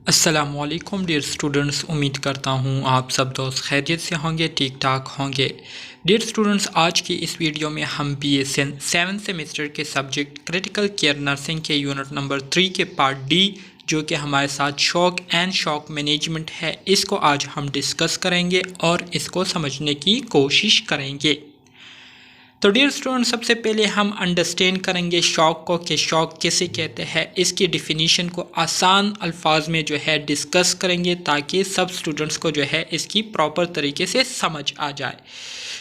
अस्सलामुअलैकुम dear students, उम्मीद करता हूँ आप सब दोस्त खैरियत से होंगे, ठीक ठाक होंगे। डियर स्टूडेंट्स, आज की इस वीडियो में हम BSN 7th सेमेस्टर के सब्जेक्ट क्रिटिकल केयर नर्सिंग के यूनिट नंबर 3 के पार्ट डी, जो कि हमारे साथ शॉक एंड शॉक मैनेजमेंट है, इसको आज हम डिस्कस करेंगे और इसको समझने की कोशिश करेंगे। तो डियर स्टूडेंट, सबसे पहले हम अंडरस्टैंड करेंगे शॉक को कि शॉक किसे कहते हैं। इसकी डिफिनीशन को आसान अल्फाज में जो है डिस्कस करेंगे ताकि सब स्टूडेंट्स को जो है इसकी प्रॉपर तरीके से समझ आ जाए।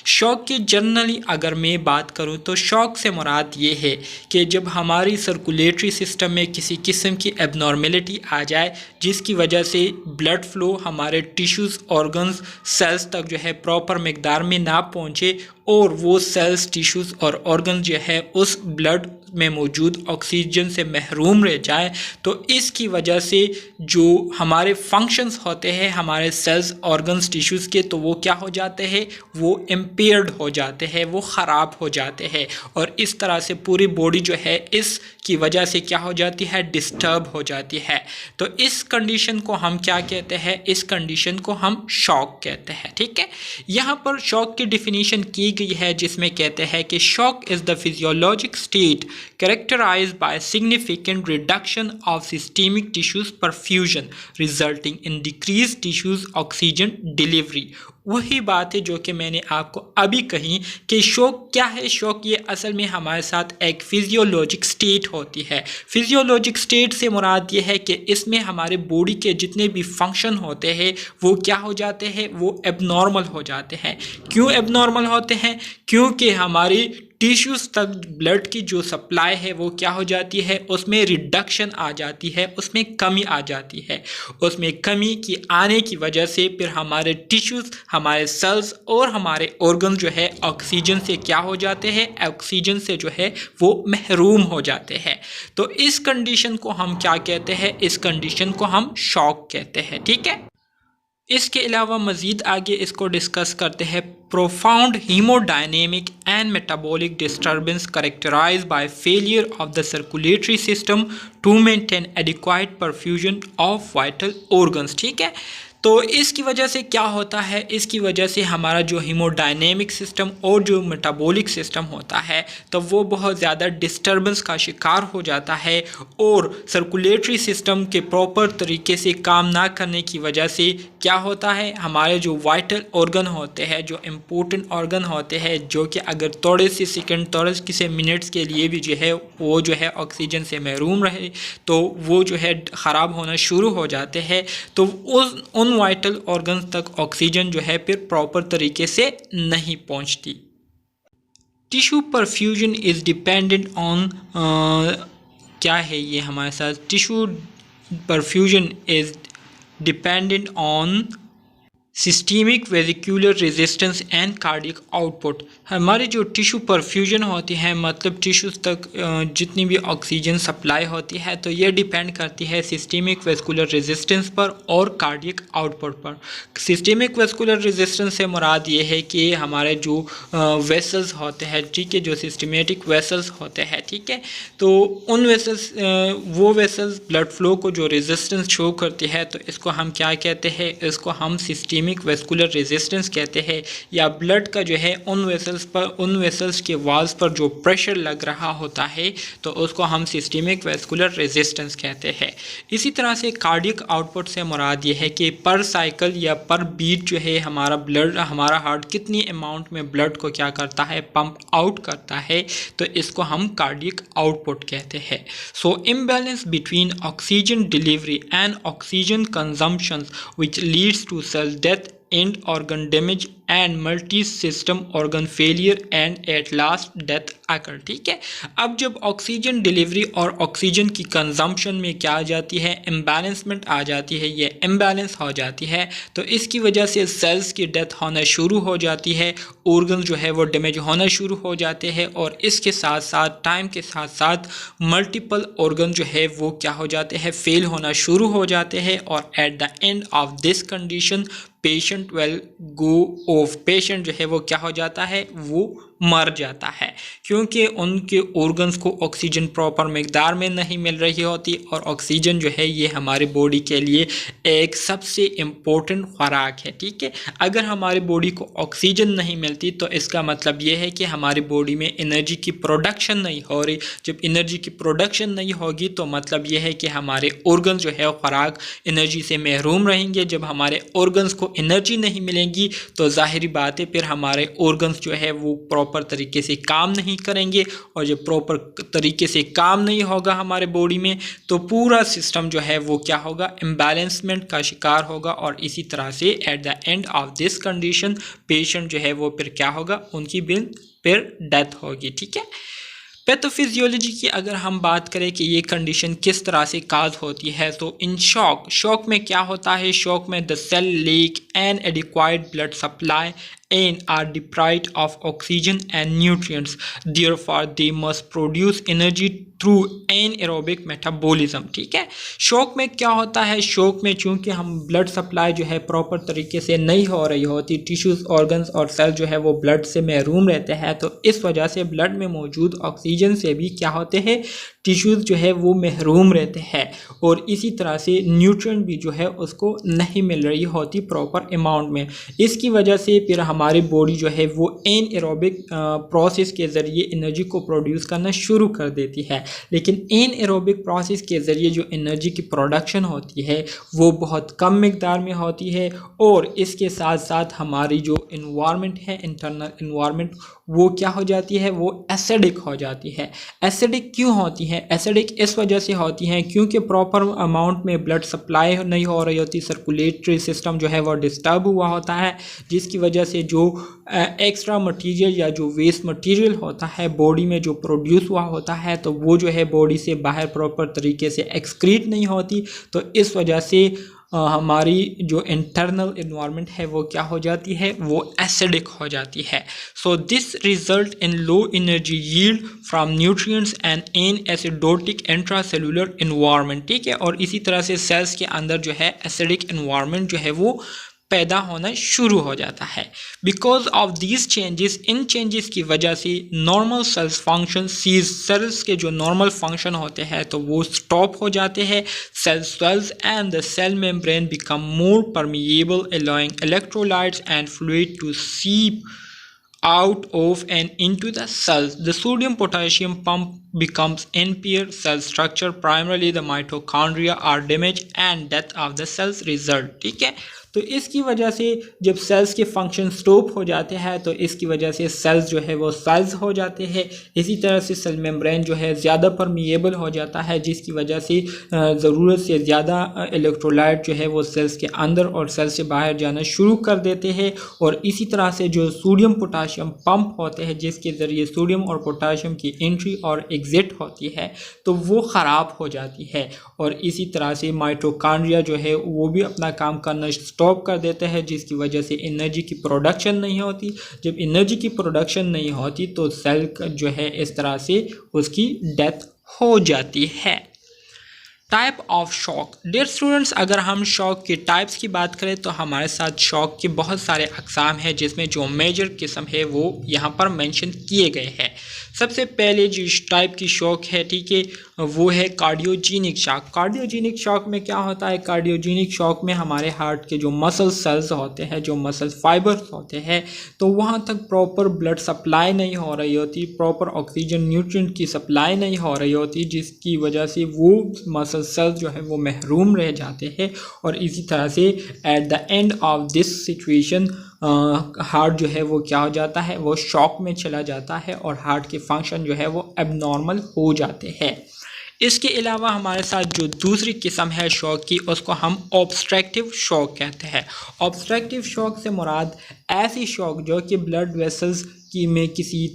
शॉक की जनरली अगर मैं बात करूं तो शॉक से मुराद ये है कि जब हमारी सर्कुलेटरी सिस्टम में किसी किस्म की एबनॉर्मेलिटी आ जाए जिसकी वजह से ब्लड फ्लो हमारे टिश्यूज़, ऑर्गन्स, सेल्स तक जो है प्रॉपर मकदार में ना पहुंचे और वो सेल्स, टिश्यूज़ और ऑर्गन जो है उस ब्लड में मौजूद ऑक्सीजन से महरूम रह जाए, तो इसकी वजह से जो हमारे फंक्शंस होते हैं हमारे सेल्स, ऑर्गन्स, टिश्यूज़ के, तो वो क्या हो जाते हैं, वो इम्पेयर्ड हो जाते हैं, वो ख़राब हो जाते हैं और इस तरह से पूरी बॉडी जो है इसकी वजह से क्या हो जाती है, डिस्टर्ब हो जाती है। तो इस कंडीशन को हम क्या कहते हैं, इस कंडीशन को हम शॉक कहते हैं। ठीक है, यहाँ पर शॉक की डिफिनीशन की गई है जिसमें कहते हैं कि shock is the physiologic state characterized by significant reduction of systemic tissues perfusion resulting in decreased tissues oxygen delivery। वही बात है जो कि मैंने आपको अभी कही कि शॉक क्या है। शॉक ये असल में हमारे साथ एक फिजियोलॉजिक स्टेट होती है। फिजियोलॉजिक स्टेट से मुराद ये है कि इसमें हमारे बॉडी के जितने भी फंक्शन होते हैं वो क्या हो जाते हैं, वो एबनॉर्मल हो जाते हैं। क्यों एबनॉर्मल होते हैं? क्योंकि हमारी टिश्यूज़ तक ब्लड की जो सप्लाई है वो क्या हो जाती है, उसमें रिडक्शन आ जाती है, उसमें कमी आ जाती है। उसमें कमी की आने की वजह से फिर हमारे टिश्यूज़, हमारे सेल्स और हमारे ऑर्गन जो है ऑक्सीजन से क्या हो जाते हैं, ऑक्सीजन से जो है वो महरूम हो जाते हैं। तो इस कंडीशन को हम क्या कहते हैं, इस कंडीशन को हम शॉक कहते हैं। ठीक है, इसके अलावा मज़ीद आगे इसको डिस्कस करते हैं। Profound haemodynamic and metabolic disturbance characterised by failure of the circulatory system to maintain adequate perfusion of vital organs. ठीक है, तो इसकी वजह से क्या होता है, इसकी वजह से हमारा जो हीमोडायनेमिक सिस्टम और जो मेटाबॉलिक सिस्टम होता है तो वो बहुत ज़्यादा डिस्टर्बेंस का शिकार हो जाता है और सर्कुलेटरी सिस्टम के प्रॉपर तरीके से काम ना करने की वजह से क्या होता है, हमारे जो वाइटल ऑर्गन होते हैं, जो इम्पोर्टेंट ऑर्गन होते हैं, जो कि अगर थोड़े से सेकंड, थोड़े से मिनट्स के लिए भी जो है वो जो है ऑक्सीजन से महरूम रहे तो वो जो है ख़राब होना शुरू हो जाते हैं। तो उन वाइटल ऑर्गन्स तक ऑक्सीजन जो है फिर प्रॉपर तरीके से नहीं पहुंचती। Tissue perfusion is dependent on, क्या है ये हमारे साथ, tissue perfusion is dependent on systemic vesicular resistance and cardiac output. हमारी जो टिश्यू परफ्यूजन होती है, मतलब टिश्यूज़ तक जितनी भी ऑक्सीजन सप्लाई होती है, तो ये डिपेंड करती है सिस्टेमिक वेस्कुलर रेजिस्टेंस पर और कार्डियक आउटपुट पर। सिस्टेमिक वेस्कुलर रेजिस्टेंस से मुराद ये है कि हमारे जो वेसल्स होते हैं, ठीक है, जो सिस्टमेटिक वेसल्स होते हैं, ठीक है, तो उन वेसल्स, वो वेसल्स ब्लड फ्लो को जो रेजिस्टेंस शो करती है तो इसको हम क्या कहते हैं, इसको हम सिस्टेमिक वेस्कुलर रेजिस्टेंस कहते हैं। या ब्लड का जो है उन वेसल्स पर, उन वेसल्स के वाल्स पर जो प्रेशर लग रहा होता है तो उसको हम सिस्टेमिक वेस्कुलर रेजिस्टेंस कहते हैं। इसी तरह से कार्डियक आउटपुट से मुराद ये है कि पर साइकिल या पर बीट जो है हमारा ब्लड, हमारा हार्ट कितनी अमाउंट में ब्लड को क्या करता है, पंप आउट करता है, तो इसको हम कार्डियक आउटपुट कहते हैं। So imbalance between oxygen delivery and oxygen consumption which leads to cell death, end organ damage and multi-system organ failure and at last death occur। ठीक है, अब जब ऑक्सीजन डिलीवरी और ऑक्सीजन की कंजम्पशन में क्या आ जाती है, इम्बैलेंसमेंट आ जाती है, ये इम्बैलेंस हो जाती है, तो इसकी वजह से सेल्स की डेथ होना शुरू हो जाती है, ऑर्गन जो है वो डैमेज होना शुरू हो जाते हैं और इसके साथ साथ टाइम के साथ साथ मल्टीपल ऑर्गन जो है वो क्या हो जाते हैं, फेल होना शुरू हो जाते हैं और at the end of this condition patient will go of. Patient जो है वो क्या हो जाता है, वो मर जाता है, क्योंकि उनके ऑर्गन्स को ऑक्सीजन प्रॉपर मिकदार में नहीं मिल रही होती। और ऑक्सीजन जो है ये हमारे बॉडी के लिए एक सबसे इम्पोर्टेंट खुराक है, ठीक है। अगर हमारी बॉडी को ऑक्सीजन नहीं मिलती तो इसका मतलब ये है कि हमारी बॉडी में एनर्जी की प्रोडक्शन नहीं हो रही। जब एनर्जी की प्रोडक्शन नहीं होगी तो मतलब ये है कि हमारे ऑर्गन्स जो है खुराक एनर्जी से महरूम रहेंगे। जब हमारे ऑर्गन्स को एनर्जी नहीं मिलेंगी तो ज़ाहिरी बात है फिर हमारे ऑर्गन्स जो है वो प्रॉपर तरीके से काम नहीं करेंगे, और जब प्रॉपर तरीके से काम नहीं होगा हमारे बॉडी में तो पूरा सिस्टम जो है वो क्या होगा, इम्बैलेंसमेंट का शिकार होगा। और इसी तरह से at the end of this condition patient जो है वो फिर क्या होगा, उनकी फिर डेथ होगी, ठीक है। पैथोफिजियोलॉजी की अगर हम बात करें कि ये कंडीशन किस तरह से काज होती है, तो इन शॉक में क्या होता है, शॉक में the cell lack an adequate blood supply and are deprived of oxygen and nutrients, therefore they must produce energy through anaerobic metabolism, ठीक है। शॉक में क्या होता है, शॉक में चूंकि हम ब्लड सप्लाई जो है प्रॉपर तरीके से नहीं हो रही होती, टिश्यूज ऑर्गन्स और सेल जो है वो ब्लड से महरूम रहते हैं, तो इस वजह से ब्लड में मौजूद ऑक्सीजन से भी क्या होते हैं, टिश्यूज जो है वो महरूम रहते हैं। और इसी तरह से न्यूट्रिएंट भी जो है उसको नहीं मिल रही होती प्रॉपर अमाउंट में। इसकी वजह से फिर हमारी बॉडी जो है वो एनएरोबिक प्रोसेस के ज़रिए एनर्जी को प्रोड्यूस करना शुरू कर देती है। लेकिन एनएरोबिक प्रोसेस के ज़रिए जो एनर्जी की प्रोडक्शन होती है वो बहुत कम मिकदार में होती है, और इसके साथ साथ हमारी जो इन्वायरमेंट है, इंटरनल इन्वायरमेंट, वो क्या हो जाती है, वो एसिडिक हो जाती है। एसिडिक क्यों होती है, एसिडिक इस वजह से होती है क्योंकि प्रॉपर अमाउंट में ब्लड सप्लाई नहीं हो रही होती, सर्कुलेटरी सिस्टम जो है वो डिस्टर्ब हुआ होता है, जिसकी वजह से जो एक्स्ट्रा मटेरियल या जो वेस्ट मटेरियल होता है बॉडी में जो प्रोड्यूस हुआ होता है, तो वो जो है बॉडी से बाहर प्रॉपर तरीके से एक्सक्रीट नहीं होती। तो इस वजह से हमारी जो इंटरनल इन्वायरमेंट है वो क्या हो जाती है, वो एसिडिक हो जाती है। So this result in low energy yield from nutrients and an acidotic intracellular environment, ठीक है। और इसी तरह से सेल्स के अंदर जो है एसिडिक इन्वायरमेंट जो है वो पैदा होना शुरू हो जाता है। बिकॉज ऑफ दीज चेंजेस, इन चेंजेस की वजह से normal cells function cease, cells के जो नॉर्मल फंक्शन होते हैं तो वो स्टॉप हो जाते हैं। Cells and the cell membrane become more permeable, allowing electrolytes and fluid to seep out of and into the cells. The sodium potassium pump becomes impaired, cell structure primarily the mitochondria are damaged and death of the cells result, ठीक है। तो इसकी वजह से जब sales के function stop हो जाते हैं तो इसकी वजह से सेल्स जो है वो साइज हो जाते हैं। इसी तरह से सेल मेम्ब्रेन जो है ज़्यादा परमिएबल हो जाता है, जिसकी वजह से ज़रूरत से ज़्यादा इलेक्ट्रोलाइट जो है वो सेल्स के अंदर और सेल से बाहर जाना शुरू कर देते हैं। और इसी तरह से जो सोडियम पोटाशियम पंप होते हैं, जिसके ज़रिए सोडियम और पोटाशियम की एंट्री और एग्ज़िट होती है, तो वो ख़राब हो जाती है। और इसी तरह से माइटोकॉन्ड्रिया जो है वो भी अपना काम करना स्टॉप कर देते हैं, जिसकी वजह से एनर्जी की प्रोडक्शन नहीं होती। जब एनर्जी की प्रोडक्शन नहीं होती तो सेल जो है इस तरह से उसकी डेथ हो जाती है। Type of shock, dear students, अगर हम शॉक के टाइप्स की बात करें तो हमारे साथ शॉक के बहुत सारे अक़साम हैं, जिसमें जो मेजर किस्म है वो यहाँ पर मेंशन किए गए हैं। सबसे पहले जो टाइप की शॉक है, ठीक है, वो है कार्डियोजेनिक शॉक। कार्डियोजेनिक शॉक में क्या होता है, कार्डियोजेनिक शॉक में हमारे हार्ट के जो मसल सेल्स होते हैं, जो मसल फाइबर्स होते हैं, तो वहाँ तक प्रॉपर ब्लड सप्लाई नहीं हो रही होती, प्रॉपर ऑक्सीजन न्यूट्रिएंट की सप्लाई नहीं हो रही होती, जिसकी वजह से वो मसल सेल्स जो है वो महरूम रह जाते हैं। और इसी तरह से at the end of this situation heart जो है वो क्या हो जाता है, वो शॉक में चला जाता है और हार्ट के फंक्शन जो है वो एबनॉर्मल हो जाते हैं। इसके अलावा हमारे साथ जो दूसरी किस्म है शॉक की, उसको हम ऑब्स्ट्रक्टिव शॉक कहते हैं। ऑब्स्ट्रक्टिव शॉक से मुराद ऐसी शॉक जो कि ब्लड वेसल्स की में किसी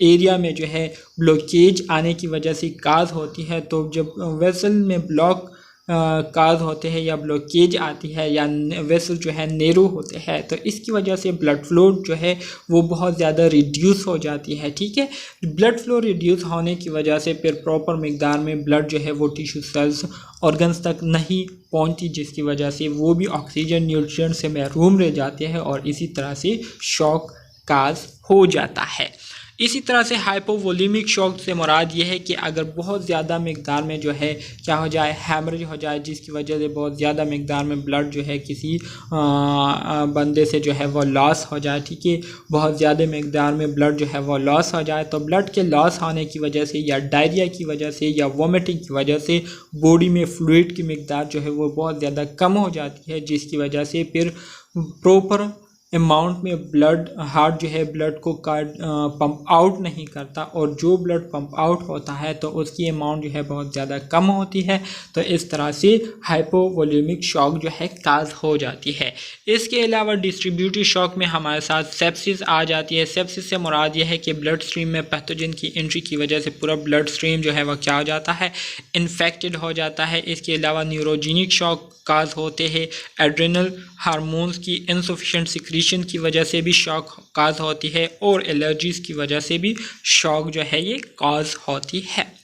एरिया में जो है ब्लॉकेज आने की वजह से काज होती है। तो जब वेसल में ब्लॉक काज होते हैं या ब्लॉकेज आती है या वेसल जो है नैरो होते हैं, तो इसकी वजह से ब्लड फ्लो जो है वो बहुत ज़्यादा रिड्यूस हो जाती है, ठीक है। ब्लड फ्लो रिड्यूस होने की वजह से फिर प्रॉपर मिकदार में ब्लड जो है वो टिश्यू सेल्स ऑर्गन्स तक नहीं पहुंचती, जिसकी वजह से वो भी ऑक्सीजन न्यूट्रिएंट से महरूम रह जाते हैं और इसी तरह से शॉक काज हो जाता है। इसी तरह से हाइपोवोलेमिक शॉक से मुराद ये है कि अगर बहुत ज़्यादा मिकदार में जो है क्या हो जाए, हैमरेज हो जाए, जिसकी वजह से बहुत ज़्यादा मिकदार में ब्लड जो है किसी बंदे से जो है वो लॉस हो जाए, ठीक है, बहुत ज़्यादा मिकदार में ब्लड जो है वो लॉस हो जाए, तो ब्लड के लॉस होने की वजह से या डायरिया की वजह से या वोमिटिंग की वजह से बॉडी में फ्लूइड की मिकदार जो है वो बहुत ज़्यादा कम हो जाती है, जिसकी वजह से फिर प्रॉपर अमाउंट में ब्लड हार्ट जो है ब्लड को पंप आउट नहीं करता, और जो ब्लड पंप आउट होता है तो उसकी अमाउंट जो है बहुत ज़्यादा कम होती है। तो इस तरह से हाइपोवोलेमिक शॉक जो है काज हो जाती है। इसके अलावा डिस्ट्रीब्यूटिव शॉक में हमारे साथ सेप्सिस आ जाती है। सेप्सिस से मुराद यह है कि ब्लड स्ट्रीम में पैथोजन की एंट्री की वजह से पूरा ब्लड स्ट्रीम जो है वह क्या हो जाता है, इन्फेक्टेड हो जाता है। इसके अलावा न्यूरोजेनिक शॉक काज होते हैं। एड्रेनल हार्मोन्स की इनसफिशिएंट सिक्रीशन की वजह से भी शॉक काज होती है, और एलर्जीज़ की वजह से भी शॉक जो है ये काज होती है।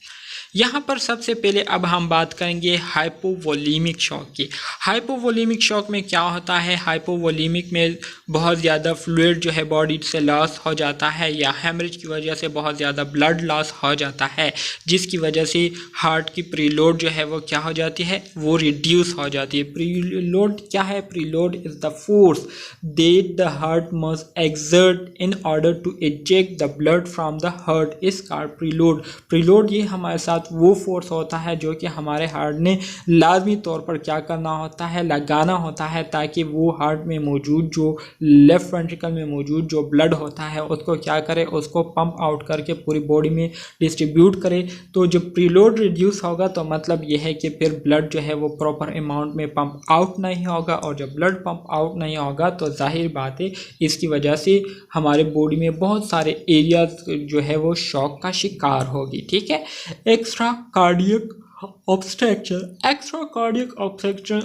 यहाँ पर सबसे पहले अब हम बात करेंगे हाइपोवोलेमिक शॉक की। हाइपोवोलेमिक शॉक में क्या होता है, हाइपोवोलेमिक में बहुत ज़्यादा फ्लूइड जो है बॉडी से लॉस हो जाता है, या हेमरेज की वजह से बहुत ज़्यादा ब्लड लॉस हो जाता है, जिसकी वजह से हार्ट की प्रीलोड जो है वो क्या हो जाती है, वो रिड्यूस हो जाती है। प्रीलोड क्या है, preload is the force that the heart must exert in order to eject the blood from the heart is called preload. Preload ये हमारे साथ वो फोर्स होता है जो कि हमारे हार्ट ने लाजमी तौर पर क्या करना होता है, लगाना होता है, ताकि वो हार्ट में मौजूद जो लेफ्ट वेंट्रिकल में मौजूद जो ब्लड होता है उसको क्या करे, उसको पंप आउट करके पूरी बॉडी में डिस्ट्रीब्यूट करे। तो जब प्रीलोड रिड्यूस होगा तो मतलब ये है कि फिर ब्लड जो है वो प्रॉपर अमाउंट में पंप आउट नहीं होगा, और जब ब्लड पंप आउट नहीं होगा तो जाहिर बात है इसकी वजह से हमारे बॉडी में बहुत सारे एरियाज जो है वो शॉक का शिकार होगी, ठीक है। एक्स्ट्रा कार्डियक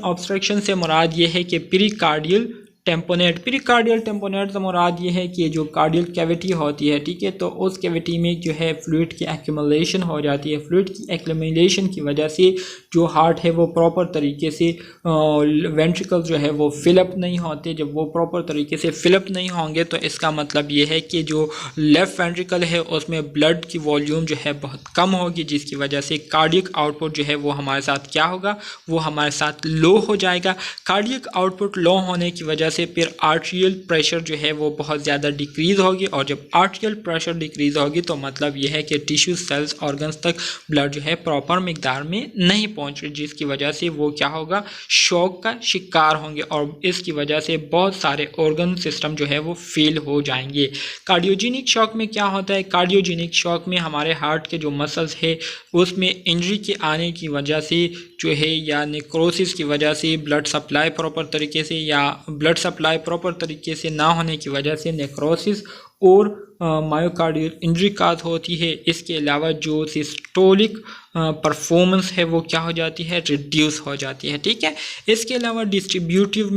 ऑब्स्ट्रक्शन से मुराद ये है कि प्रीकार्डियल टेम्पोनेट से मुराद ये है कि जो कार्डियल कैविटी होती है, ठीक है, तो उस कैविटी में जो है फ्लूइड की एक्यूमुलेशन हो जाती है। फ्लूइड की एक्यूमुलेशन की वजह से जो हार्ट है वो प्रॉपर तरीके से वेंट्रिकल जो है वो फिलअप नहीं होते। जब वो प्रॉपर तरीके से फिलअप नहीं होंगे तो इसका मतलब ये है कि जो लेफ़्ट वेंट्रिकल है उसमें ब्लड की वॉल्यूम जो है बहुत कम होगी, जिसकी वजह से कार्डियक आउटपुट जो है वो हमारे साथ क्या होगा, वो हमारे साथ लो हो जाएगा। कार्डियक आउटपुट लो होने की वजह से फिर आर्टेरियल प्रेशर जो है वो बहुत ज़्यादा डिक्रीज़ होगी, और जब आर्टेरियल प्रेशर डिक्रीज़ होगी तो मतलब ये है कि टिश्यू सेल्स ऑर्गन्स तक ब्लड जो है प्रॉपर मिकदार में नहीं पहुंच रही, जिसकी वजह से वो क्या होगा, शॉक का शिकार होंगे, और इसकी वजह से बहुत सारे ऑर्गन सिस्टम जो है वो फेल हो जाएंगे। कार्डियोजेनिक शॉक में क्या होता है, कार्डियोजेनिक शॉक में हमारे हार्ट के जो मसल्स है उसमें इंजरी के आने की वजह से जो है, या नेक्रोसिस की वजह से ब्लड सप्लाई प्रॉपर तरीके से, या ब्लड सप्लाई प्रॉपर तरीके से ना होने की वजह से नेक्रोसिस और मायोकार्डियल इंजरी काज होती है। इसके अलावा जो सिस्टोलिक परफॉर्मेंस है वो क्या हो जाती है, रिड्यूस हो जाती है, ठीक है। इसके अलावा डिस्ट्रीब्यूटिव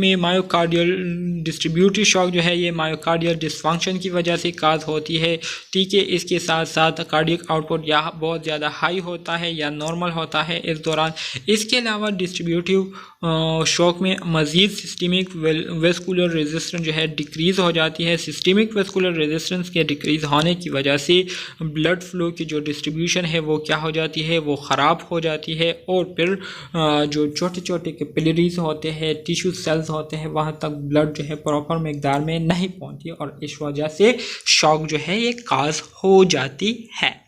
शॉक जो है ये मायोकार्डियल डिसफंक्शन की वजह से काज होती है, ठीक है। इसके साथ साथ कार्डियक आउटपुट या बहुत ज़्यादा हाई होता है या नॉर्मल होता है इस दौरान। इसके अलावा डिस्ट्रीब्यूटिव शॉक में मज़ीद सिस्टमिक वेस्कुलर रेजिस्टेंस जो है डिक्रीज़ हो जाती है। सिस्टमिक वेस्कुलर रेजिस्टेंस के डिक्रीज़ होने की वजह से ब्लड फ्लो की जो डिस्ट्रीब्यूशन है वो क्या हो जाती है, वो ख़राब हो जाती है, और फिर जो छोटे छोटे कैपिलरीज होते हैं, टिश्यू सेल्स होते हैं, वहाँ तक ब्लड जो है प्रॉपर मिकदार में नहीं पहुँचती, और इस वजह से शॉक जो है ये काज हो जाती है।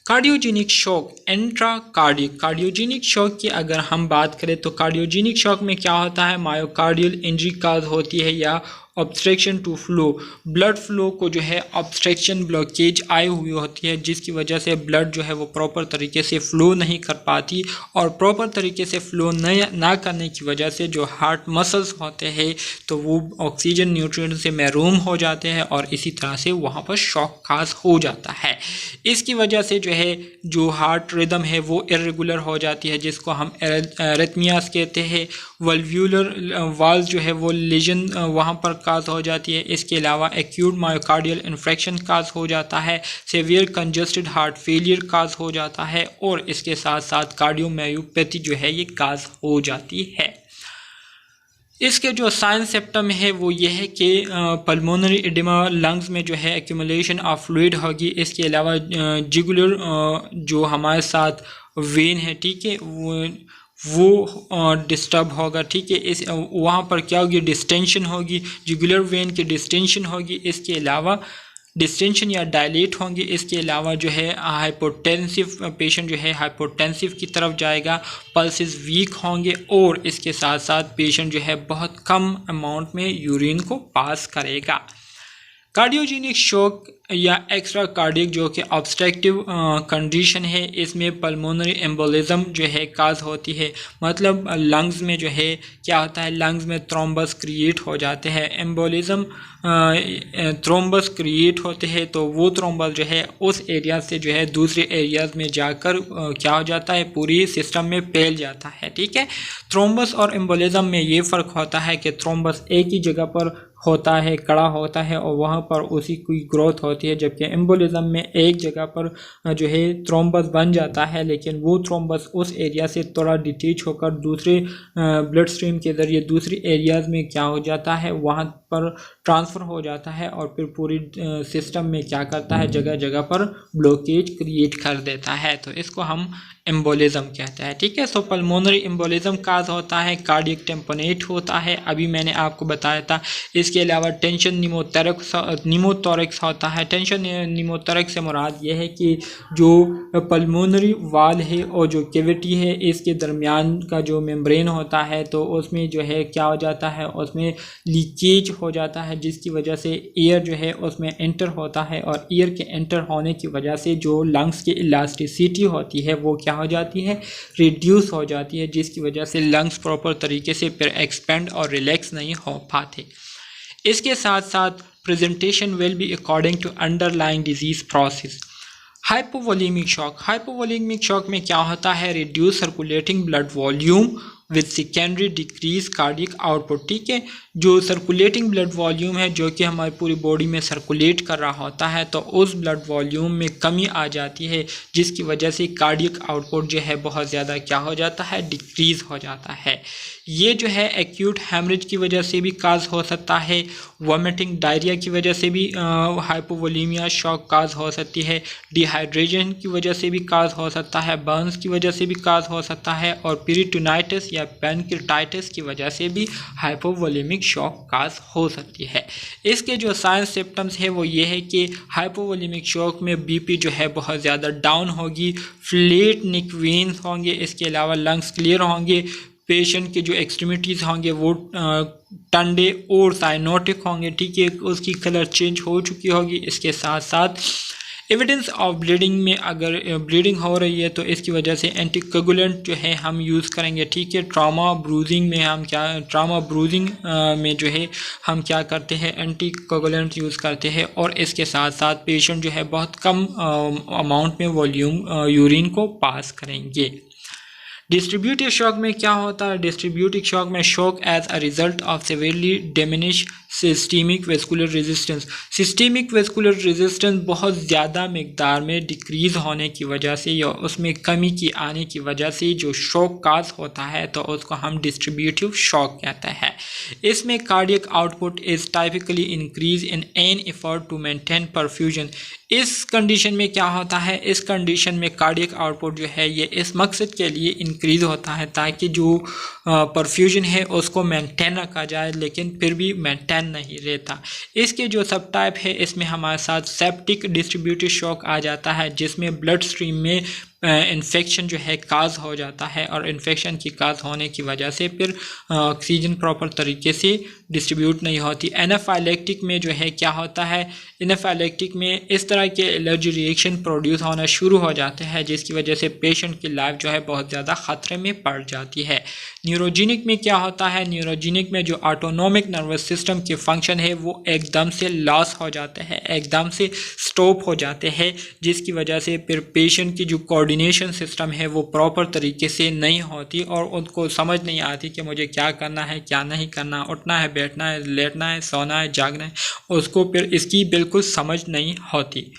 Cardiogenic shock, intracardiac cardiogenic shock की अगर हम बात करें तो कार्डियोजेनिक शॉक में क्या होता है, मायोकार्डियल इंजरी काज होती है या obstruction to flow, blood flow को जो है ऑब्स्ट्रक्शन ब्लॉकेज आई हुई होती है, जिसकी वजह से ब्लड जो है वो प्रॉपर तरीके से फ़्लो नहीं कर पाती, और प्रॉपर तरीके से फ़्लो ना करने की वजह से जो हार्ट मसल्स होते हैं तो वो ऑक्सीजन न्यूट्रिएंट से महरूम हो जाते हैं, और इसी तरह से वहाँ पर शॉक काज हो जाता है। इसकी वजह से जो है जो हार्ट रिदम है वो इरेगुलर हो जाती है, जिसको हम एरिथमियास कहते हैं। वल्व्यूलर वाल्व जो है वो लीजन वहाँ पर काज हो जाती है। इसके अलावा एक्यूट मायोकार्डियल इन्फेक्शन काज हो जाता है, सेवियर कंजस्टेड हार्ट फेलियर काज हो जाता है, और इसके साथ साथ कार्डियोमायोपैथी जो है ये काज हो जाती है। इसके जो साइन सिम्टम है वो ये है कि पल्मोनरी एडिमा, लंग्स में जो है एक्यूमुलेशन ऑफ फ्लूइड होगी। इसके अलावा जिगुलर जो हमारे साथ वेन है, ठीक है, वो डिस्टर्ब होगा, ठीक है। इस वहाँ पर क्या होगी, डिस्टेंशन होगी, जुगुलर वेन की डिस्टेंशन होगी। इसके अलावा डिस्टेंशन या डायलेट होंगे। इसके अलावा जो है हाइपोटेंसिव पेशेंट जो है हाइपोटेंसिव की तरफ जाएगा, पल्सेस वीक होंगे और इसके साथ साथ पेशेंट जो है बहुत कम अमाउंट में यूरिन को पास करेगा। कार्डियोजेनिक शॉक या एक्स्ट्रा कार्डियक जो कि ऑब्स्ट्रक्टिव कंडीशन है, इसमें पल्मोनरी एम्बोलिज्म जो है काज होती है। मतलब लंग्स में जो है क्या होता है, लंग्स में थ्रोम्बस क्रिएट हो जाते हैं। एम्बोलिज्म थ्रोम्बस क्रिएट होते हैं तो वो थ्रोम्बस जो है उस एरिया से जो है दूसरे एरियाज में जाकर क्या हो जाता है, पूरी सिस्टम में फैल जाता है, ठीक है। थ्रोम्बस और एम्बोलिज्म में ये फ़र्क होता है कि थ्रोम्बस एक ही जगह पर होता है, कड़ा होता है और वहाँ पर उसी की ग्रोथ होती है, जबकि एम्बोलिज्म में एक जगह पर जो है थ्रोम्बस बन जाता है, लेकिन वो थ्रोम्बस उस एरिया से थोड़ा डिटेच होकर दूसरे ब्लड स्ट्रीम के ज़रिए दूसरी एरियाज़ में क्या हो जाता है, वहाँ पर ट्रांसफ़र हो जाता है और फिर पूरी सिस्टम में क्या करता है, जगह जगह पर ब्लॉकेज क्रिएट कर देता है। तो इसको हम एम्बोलिज्म कहते हैं, ठीक है। सो पल्मोनरी एम्बोलिज्म काज होता है, कार्डियक टेम्पोनेट होता है, अभी मैंने आपको बताया था। इसके अलावा टेंशन निमोथोरैक्स होता है। टेंशन निमोथोरैक्स से मुराद ये है कि जो पल्मोनरी वाल है और जो कैविटी है, इसके दरमियान का जो मेम्ब्रेन होता है तो उसमें जो है क्या हो जाता है, उसमें लीकेज हो जाता है, जिसकी वजह से एयर जो है उसमें एंटर होता है और एयर के एंटर होने की वजह से जो लंग्स की इलास्टिसिटी होती है वो क्या हो जाती है, रिड्यूस हो जाती है, जिसकी वजह से लंग्स प्रॉपर तरीके से फिर एक्सपेंड और रिलैक्स नहीं हो पाते। इसके साथ साथ presentation will be according to underlying disease process. Hypovolemic shock, hypovolemic shock में क्या होता है, reduce circulating blood volume with secondary decrease cardiac output, ठीक है। जो सर्कुलेटिंग ब्लड वॉल्यूम है जो कि हमारी पूरी बॉडी में सर्कुलेट कर रहा होता है, तो उस ब्लड वॉल्यूम में कमी आ जाती है, जिसकी वजह से कार्डियक आउटपुट जो है बहुत ज़्यादा क्या हो जाता है, डिक्रीज़ हो जाता है। ये जो है एक्यूट हेमरेज की वजह से भी काज हो सकता है, वॉमिटिंग डायरिया की वजह से भी हाइपोवोलेमिया शॉक काज हो सकती है, डिहाइड्रेशन की वजह से भी काज हो सकता है, बर्न्स की वजह से भी काज हो सकता है और पेरिटोनाइटिस या पैनक्रेटाइटिस की वजह से भी हाइपोवोलेमिक शॉक काज हो सकती है। इसके जो साइन सिम्टम्स है वो ये है कि हाइपोवोलेमिक शॉक में बीपी जो है बहुत ज़्यादा डाउन होगी, फ्लैट नेक वेन्स होंगे, इसके अलावा लंग्स क्लियर होंगे, पेशेंट के जो एक्सट्रीमिटीज़ होंगे वो टंडे और साइनोटिक होंगे, ठीक है, उसकी कलर चेंज हो चुकी होगी। इसके साथ साथ एविडेंस ऑफ ब्लीडिंग में अगर ब्लीडिंग हो रही है तो इसकी वजह से एंटीकोगुलेंट जो है हम यूज़ करेंगे, ठीक है। ट्रॉमा ब्रूजिंग में जो है हम क्या करते हैं, एंटीकोगुलेंट यूज़ करते हैं और इसके साथ साथ पेशेंट जो है बहुत कम अमाउंट में वॉल्यूम यूरिन को पास करेंगे। डिस्ट्रीब्यूटिव शॉक में क्या होता है, डिस्ट्रीब्यूटिव शॉक में shock as a result of severely diminish systemic vascular resistance. Systemic vascular resistance बहुत ज़्यादा मिकदार में डिक्रीज़ होने की वजह से या उसमें कमी की आने की वजह से जो शॉक काज होता है तो उसको हम डिस्ट्रीब्यूटिव शॉक कहते हैं। इसमें cardiac output is typically increase in an effort to maintain perfusion. इस कंडीशन में क्या होता है, इस कंडीशन में कार्डियक आउटपुट जो है ये इस मकसद के लिए इंक्रीज़ होता है ताकि जो परफ्यूजन है उसको मेंटेन रखा जाए, लेकिन फिर भी मेंटेन नहीं रहता। इसके जो सब टाइप है इसमें हमारे साथ सेप्टिक डिस्ट्रीब्यूटिव शॉक आ जाता है, जिसमें ब्लड स्ट्रीम में इन्फेक्शन जो है काज हो जाता है और इन्फेक्शन की काज होने की वजह से फिर ऑक्सीजन प्रॉपर तरीके से डिस्ट्रीब्यूट नहीं होती। एनाफाइलेक्टिक में जो है क्या होता है, एनाफाइलेक्टिक में इस तरह के एलर्जी रिएक्शन प्रोड्यूस होना शुरू हो जाते हैं, जिसकी वजह से पेशेंट की लाइफ जो है बहुत ज़्यादा ख़तरे में पड़ जाती है। न्यूरोजेनिक में क्या होता है, न्यूरोजेनिक में जो ऑटोनोमिक नर्वस सिस्टम के फंक्शन है वो एकदम से लॉस हो जाते हैं, एकदम से स्टॉप हो जाते हैं, जिसकी वजह से फिर पेशेंट की जो कोऑर्डिनेशन सिस्टम है वो प्रॉपर तरीके से नहीं होती और उनको समझ नहीं आती कि मुझे क्या करना है क्या नहीं करना, उठना है, बैठना है, लेटना है, सोना है, जागना है, उसको फिर इसकी बिल्कुल समझ नहीं होती।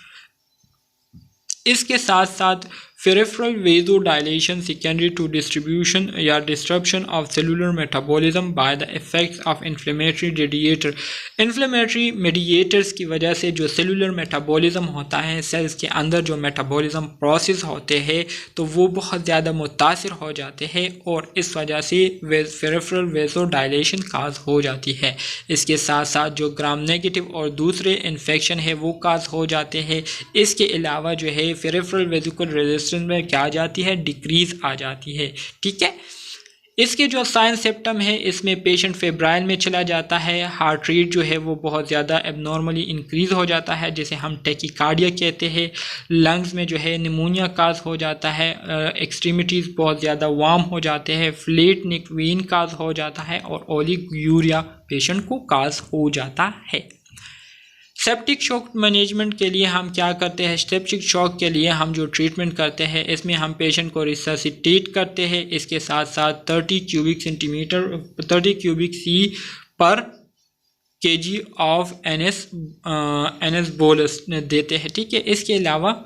इसके साथ साथ peripheral vasodilation secondary to distribution या disruption of cellular metabolism by the effects of inflammatory radiator. Inflammatory mediators की वजह से जो सेलुलर मेटाबॉलिज्म होता है, सेल्स के अंदर जो मेटाबॉलिज्म प्रोसेस होते हैं तो वो बहुत ज़्यादा मुतासिर हो जाते हैं और इस वजह से पेरिफेरल वेसोडाइलेशन काज हो जाती है। इसके साथ साथ जो ग्राम नेगेटिव और दूसरे इन्फेक्शन है वो काज हो जाते हैं। इसके अलावा जो है पेरिफेरल वेसिकुलर रेजिस्टेंस में क्या आ जाती है, डिक्रीज आ जाती है। ठीक है, इसके जो साइन सिम्टम है इसमें पेशेंट फेब्राइल में चला जाता है, हार्ट रेट जो है वो बहुत ज़्यादा एबनॉर्मली इंक्रीज़ हो जाता है जिसे हम टैकीकार्डिया कहते हैं, लंग्स में जो है निमोनिया काज हो जाता है, एक्सट्रीमिटीज़ बहुत ज़्यादा वार्म हो जाते हैं, फ्लेट नेक वेन काज हो जाता है और ओलिगोयूरिया पेशेंट को काज हो जाता है। सेप्टिक शॉक मैनेजमेंट के लिए हम क्या करते हैं, सेप्टिक शॉक के लिए हम जो ट्रीटमेंट करते हैं इसमें हम पेशेंट को रिससिटेट करते हैं। इसके साथ साथ 30 क्यूबिक सी पर केजी ऑफ एनएस बोलस देते हैं। ठीक है, इसके अलावा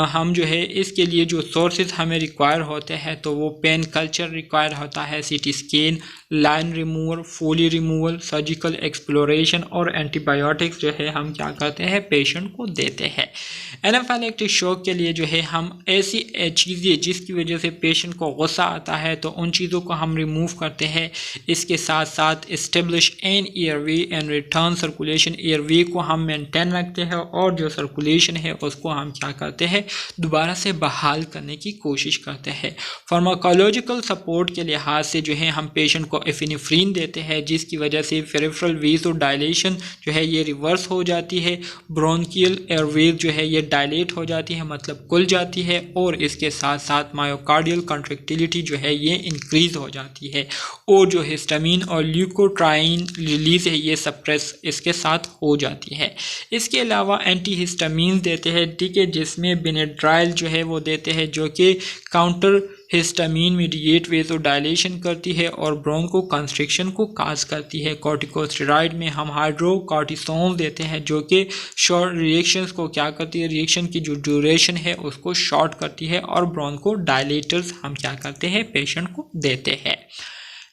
हम जो है इसके लिए जो सोर्सेज हमें रिक्वायर होते हैं तो वो पेन कल्चर रिक्वायर होता है, CT scan, line removal, Foley removal, surgical exploration और एंटीबायोटिक्स जो है हम क्या करते हैं पेशेंट को देते हैं। एनाफिलैक्टिक शॉक के लिए जो है हम ऐसी चीज़ें जिसकी वजह से पेशेंट को गुस्सा आता है तो उन चीज़ों को हम रिमूव करते हैं। इसके साथ साथ establish an airway and return circulation, airway को हम मेंटेन रखते हैं और जो सर्कुलेशन है उसको हम क्या करते हैं दोबारा से बहाल करने की कोशिश करते हैं। फार्माकोलॉजिकल सपोर्ट के लिहाज से जो है हम पेशेंट को एफिनेफ्रीन देते हैं जिसकी वजह से पेरिफेरल वेसोडाइलेशन जो है ये रिवर्स हो जाती है, ब्रोंकियल एयरवेज जो है ये डायलेट हो जाती है मतलब खुल जाती है और इसके साथ साथ मायोकार्डियल कॉन्ट्रैक्टिलिटी जो है ये इंक्रीज हो जाती है और जो हिस्टामिन और ल्यूकोट्राइन रिलीज है ये सप्रेस इसके साथ हो जाती है। इसके अलावा एंटीहिस्टामिन देते हैं, ठीक है, जिसमें बेनेड्राइल जो है वो देते हैं जो कि काउंटर हिस्टामिन मीडिएट वेसोडाइलेशन करती है और ब्रोंको कंस्ट्रिक्शन को काज करती है। कॉर्टिकोस्टेरॉइड में हम हाइड्रोकॉर्टिसोन देते हैं जो कि शॉर्ट रिएक्शंस को क्या करती है, रिएक्शन की जो ड्यूरेशन है उसको शॉर्ट करती है और ब्रोंको डायलेटर्स हम क्या करते हैं पेशेंट को देते हैं।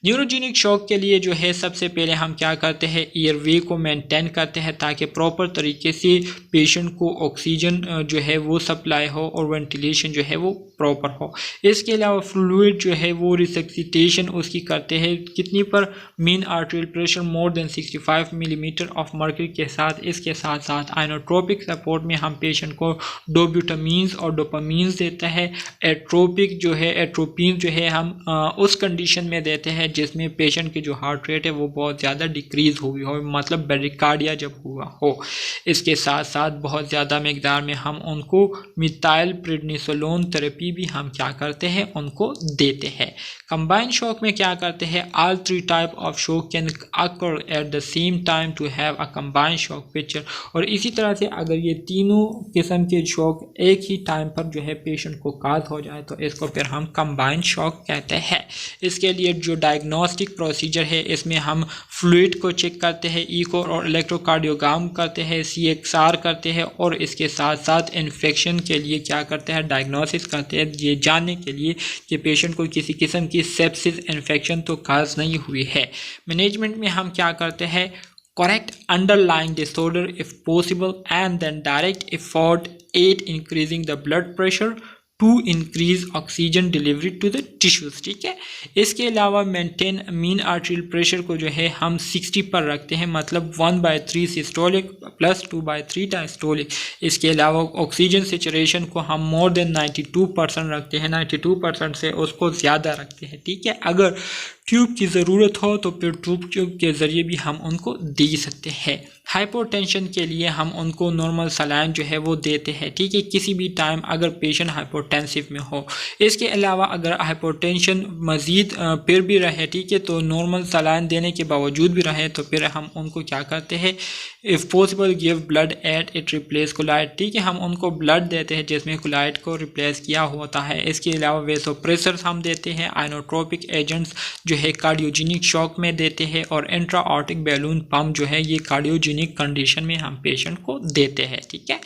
न्यूरोजेनिक शॉक के लिए जो है सबसे पहले हम क्या करते हैं एयरवे को मेंटेन करते हैं ताकि प्रॉपर तरीके से पेशेंट को ऑक्सीजन जो है वो सप्लाई हो और वेंटिलेशन जो है वो प्रॉपर हो। इसके अलावा फ्लूइड जो है वो रिसक्सिटेशन उसकी करते हैं कितनी पर, mean arterial pressure more than 65 millimetre of mercury के साथ। इसके साथ साथ आइनोट्रोपिक सपोर्ट में हम पेशेंट को डोब्यूटामीन्स और डोपामीन्स देते हैं। एट्रोपिक जो है एट्रोपिन जो है हम उस कंडीशन में देते हैं जिसमें पेशेंट की जो हार्ट रेट है वो बहुत ज़्यादा डिक्रीज़ हुई हो मतलब ब्रेडिकार्डिया जब हुआ हो। इसके साथ साथ बहुत ज़्यादा मकदार में हम उनको मिथाइल प्रेडनिसोलोन थेरेपी भी हम क्या करते हैं उनको देते हैं। कंबाइंड शॉक में क्या करते हैं, all 3 type of shock can occur at the same time to have a combined shock picture. और इसी तरह से अगर ये तीनों किस्म के शॉक एक ही टाइम पर जो है पेशेंट को काज हो जाए तो इसको फिर हम कंबाइंड शॉक कहते हैं। इसके लिए जो डायग्नोस्टिक प्रोसीजर है इसमें हम फ्लूइड को चेक करते हैं, इको और इलेक्ट्रोकार्डियोग्राम करते हैं, CXR करते हैं और इसके साथ साथ इन्फेक्शन के लिए क्या करते हैं डायग्नोसिस करते हैं ये जानने के लिए कि पेशेंट को किसी किस्म की सेप्सिस इन्फेक्शन तो काज नहीं हुई है। मैनेजमेंट में हम क्या करते हैं, correct underlying disorder if possible and then direct effort aid increasing the blood pressure to increase oxygen delivery to the tissues। ठीक है, इसके अलावा मेंटेन मीन आर्टेरियल प्रेशर को जो है हम 60 पर रखते हैं मतलब 1/3 सिस्टोलिक प्लस 2/3 डायस्टोलिक। इसके अलावा ऑक्सीजन सेचुरेशन को हम मोर देन 92% रखते हैं, 92% से उसको ज़्यादा रखते हैं। ठीक है, अगर ट्यूब की ज़रूरत हो तो फिर ट्यूब के ज़रिए भी हम उनको दे सकते हैं। हाइपोटेंशन के लिए हम उनको नॉर्मल सलाइन जो है वो देते हैं। ठीक है, किसी भी टाइम अगर पेशेंट हाइपोटेंसिव में हो। इसके अलावा अगर हाइपोटेंशन मज़ीद फिर भी रहे, ठीक है, तो नॉर्मल सलाइन देने के बावजूद भी रहे तो फिर हम उनको क्या करते हैं, if possible give blood at it replace colloid. ठीक है, हम उनको ब्लड देते हैं जिसमें कोलाइड को रिप्लेस किया होता है। इसके अलावा वेसोप्रेसर्स हम देते हैं, आइनोट्रोपिक एजेंट्स जो है कार्डियोजेनिक शॉक में देते हैं और इंट्रा ऑर्टिक बैलून पम्प जो है ये कार्डियोजेनिक कंडीशन में हम पेशेंट को देते हैं। ठीक है,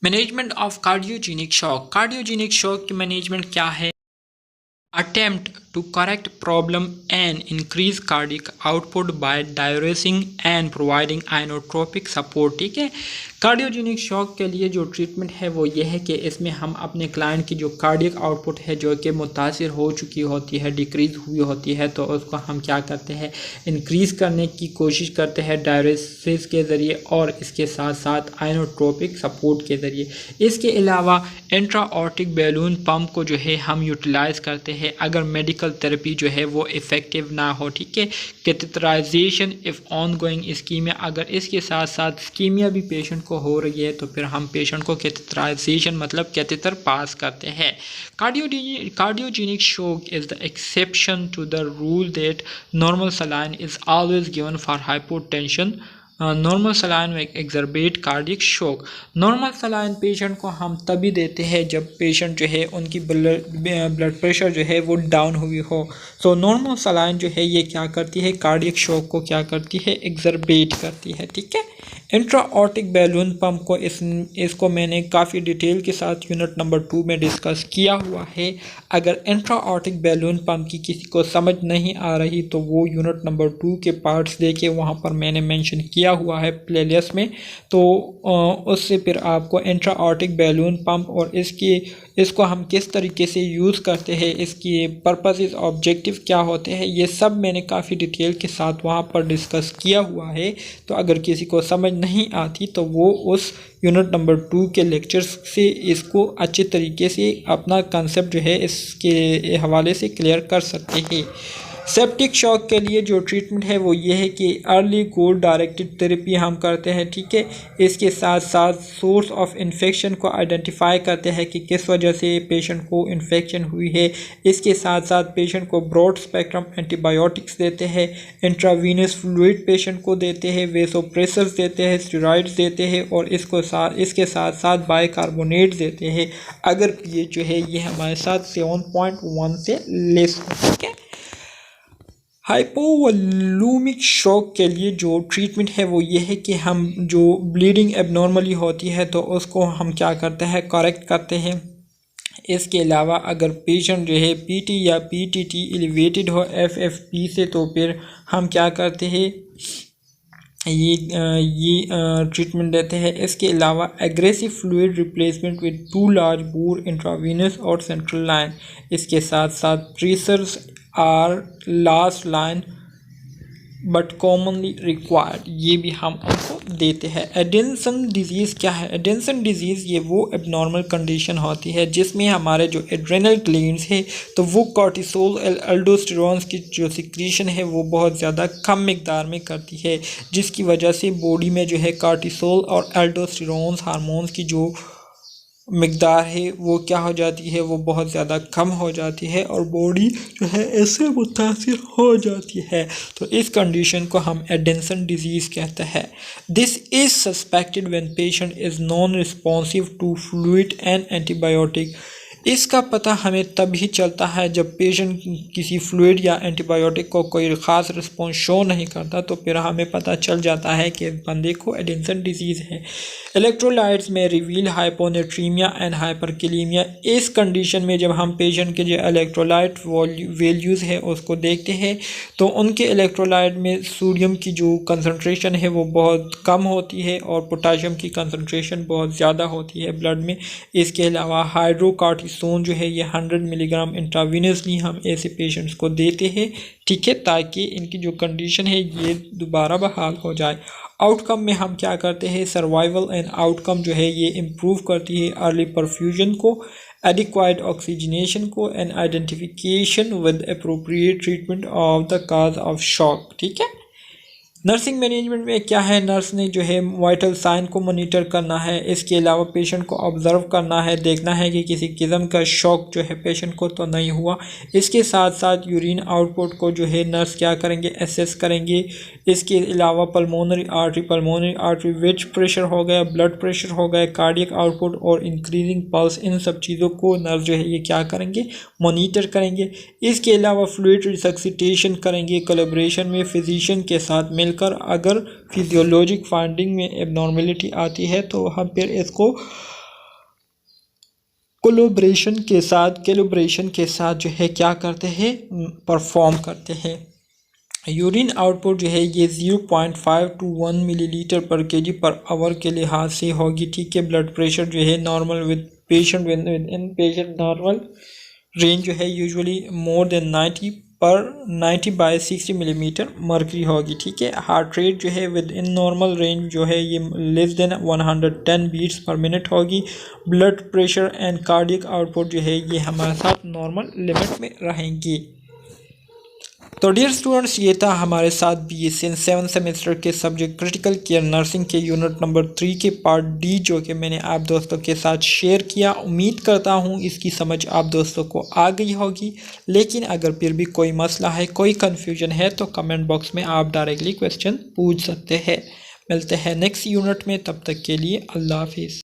management of cardiogenic shock. Cardiogenic shock की मैनेजमेंट क्या है? Attempt to correct problem and increase cardiac output by diuresing and providing inotropic support। ठीक है, कार्डियोजेनिक शॉक के लिए जो ट्रीटमेंट है वो ये है कि इसमें हम अपने क्लाइंट की जो कार्डियक आउटपुट है जो कि मुतासिर हो चुकी होती है, डिक्रीज़ हुई होती है, तो उसको हम क्या करते हैं, इंक्रीज़ करने की कोशिश करते हैं डायरेसिस के ज़रिए और इसके साथ साथ आइनोट्रोपिक सपोर्ट के ज़रिए। इसके अलावा इंट्राऑर्टिक बैलून पंप को जो है हम यूटिलाइज़ करते हैं अगर मेडिकल थेरेपी जो है वो इफ़ेक्टिव ना हो। ठीक है, catheterization if ongoing ischemia, अगर इसके साथ साथ स्कीमिया भी पेशेंट को हो रही है तो फिर हम पेशेंट को कैथेटराइजेशन मतलब कैथेटर पास करते हैं। Cardiogenic shock is the exception to the rule that normal saline is always given for hypotension. Normal saline में exacerbate cardiac shock. Normal saline patient को हम तभी देते हैं जब पेशेंट जो है उनकी ब्लड प्रेशर जो है वो डाउन हुई हो। सो नॉर्मल सलाइन जो है ये क्या करती है, कार्डियक शॉक को क्या करती है, एक्जर्बेट करती है। ठीक है, इंट्राऑर्टिक बैलून पंप को इसको मैंने काफ़ी डिटेल के साथ यूनिट नंबर 2 में डिस्कस किया हुआ है। अगर इंट्राऑर्टिक बैलून पंप की किसी को समझ नहीं आ रही तो वो यूनिट नंबर 2 के पार्ट्स देके वहाँ पर मैंने मेंशन किया हुआ है प्लेलिस्ट में, तो उससे फिर आपको इंट्राऑर्टिक बैलून पंप और इसको हम किस तरीके से यूज़ करते हैं, इसकी पर्पसेस ऑब्जेक्टिव क्या होते हैं, ये सब मैंने काफ़ी डिटेल के साथ वहाँ पर डिस्कस किया हुआ है। तो अगर किसी को समझ नहीं आती तो वो उस यूनिट नंबर 2 के लेक्चर्स से इसको अच्छे तरीके से अपना कंसेप्ट जो है इसके हवाले से क्लियर कर सकते हैं। सेप्टिक शॉक के लिए जो ट्रीटमेंट है वो ये है कि अर्ली गोल डायरेक्टेड थेरेपी हम करते हैं। ठीक है, इसके साथ साथ सोर्स ऑफ इन्फेक्शन को आइडेंटिफाई करते हैं कि किस वजह से पेशेंट को इन्फेक्शन हुई है। इसके साथ साथ पेशेंट को ब्रॉड स्पेक्ट्रम एंटीबायोटिक्स देते हैं, इंट्रावीनस फ्लूइड पेशेंट को देते हैं, वेसोप्रेसर्स देते हैं, स्टेरॉइड्स देते हैं और इसके साथ साथ बाइकार्बोनेट देते हैं अगर पीएच जो है ये हमारे साथ 7.1 से लेस हो। ठीक है, हाइपोवॉल्यूमिक शॉक के लिए जो ट्रीटमेंट है वो ये है कि हम जो ब्लीडिंग एबनॉर्मली होती है तो उसको हम क्या करते हैं, करेक्ट करते हैं। इसके अलावा अगर पेशेंट जो है पीटी या पीटीटी एलिवेटेड हो एफएफपी से तो फिर हम क्या करते हैं, ये ट्रीटमेंट देते हैं। इसके अलावा aggressive fluid replacement with 2 large bore intravenous और सेंट्रल लाइन। इसके साथ साथ tracers are last line but commonly required, ये भी हम उनको देते हैं। एडेंसन डिजीज़ क्या है? एडेंसन डिजीज़ ये वो एबनॉर्मल कंडीशन होती है जिसमें हमारे जो एड्रेनल ग्लैंड्स है तो वो कॉर्टिसोल एल्डोस्टेरोन्स की जो सिक्रीशन है वो बहुत ज़्यादा कम मिकदार में करती है, जिसकी वजह से बॉडी में जो है कॉर्टिसोल और एल्डोस्टेरोन्स हार्मोन्स की जो मिकदार है वो क्या हो जाती है, वो बहुत ज़्यादा कम हो जाती है और बॉडी जो है इससे मुतासिर हो जाती है। तो इस कंडीशन को हम एडेंसन डिजीज़ कहते हैं। This is suspected when patient is non responsive to fluid and antibiotic. इसका पता हमें तभी चलता है जब पेशेंट किसी फ्लूइड या एंटीबायोटिक को कोई ख़ास रिस्पॉन्स शो नहीं करता, तो फिर हमें पता चल जाता है कि बंदे को एडेंसन डिजीज़ है। इलेक्ट्रोलाइट्स में रिवील हाइपोनेट्रीमिया एंड हाइपरकैलेमिया। इस कंडीशन में जब हम पेशेंट के जो इलेक्ट्रोलाइट वैल्यूज़ है उसको देखते हैं तो उनके इलेक्ट्रोलाइट में सोडियम की जो कंसनट्रेशन है वो बहुत कम होती है और पोटाशियम की कंसनट्रेशन बहुत ज़्यादा होती है ब्लड में। इसके अलावा हाइड्रोकॉर्टिसोन जो है ये 100 मिलीग्राम इंट्रावीनसली हम ऐसे पेशेंट्स को देते हैं। ठीक है, ताकि इनकी जो कंडीशन है ये दोबारा बहाल हो जाए। आउटकम में हम क्या करते हैं, सर्वाइवल एंड आउटकम जो है ये इम्प्रूव करती है अर्ली परफ्यूजन को, एडिक्वाइट ऑक्सीजनेशन को and identification with appropriate treatment of the cause of shock. ठीक है, नर्सिंग मैनेजमेंट में क्या है, नर्स ने जो है वाइटल साइन को मॉनिटर करना है। इसके अलावा पेशेंट को ऑब्ज़र्व करना है, देखना है कि किसी किस्म का शॉक जो है पेशेंट को तो नहीं हुआ। इसके साथ साथ यूरिन आउटपुट को जो है नर्स क्या करेंगे, एसेस करेंगे। इसके अलावा पल्मोनरी आर्टरी वेज प्रेशर हो गया, ब्लड प्रेशर हो गया, कार्डियक आउटपुट और इंक्रीजिंग पल्स, इन सब चीज़ों को नर्स जो है ये क्या करेंगे, मॉनिटर करेंगे। इसके अलावा फ्लूइड रिसक्सिटेशन करेंगे कोलैबोरेशन में फिजिशियन के साथ मिलकर। अगर फिजियोलॉजिक फाइंडिंग में एबनॉर्मेलिटी आती है तो हम फिर इसको कैलिब्रेशन के साथ जो है क्या करते हैं, परफॉर्म करते हैं। यूरिन आउटपुट जो है ये 0.5 to 1 मिलीलीटर पर केजी पर आवर के लिहाज से होगी, ठीक है। ब्लड प्रेशर जो है normal with patient normal range जो है usually more than 90/60 millimetre mercury होगी, ठीक है। हार्ट रेट जो है विद इन नॉर्मल रेंज जो है ये less than 110 beats per minute होगी। Blood pressure and cardiac output जो है ये हमारे साथ नॉर्मल लिमिट में रहेंगी। तो डियर स्टूडेंट्स, ये था हमारे साथ BSN 7 सेमेस्टर के सब्जेक्ट क्रिटिकल केयर नर्सिंग के यूनिट नंबर 3 के पार्ट D, जो कि मैंने आप दोस्तों के साथ शेयर किया। उम्मीद करता हूँ इसकी समझ आप दोस्तों को आ गई होगी, लेकिन अगर फिर भी कोई मसला है, कोई कन्फ्यूजन है तो कमेंट बॉक्स में आप डायरेक्टली क्वेश्चन पूछ सकते हैं। मिलते हैं नेक्स्ट यूनिट में, तब तक के लिए अल्लाह हाफिज़।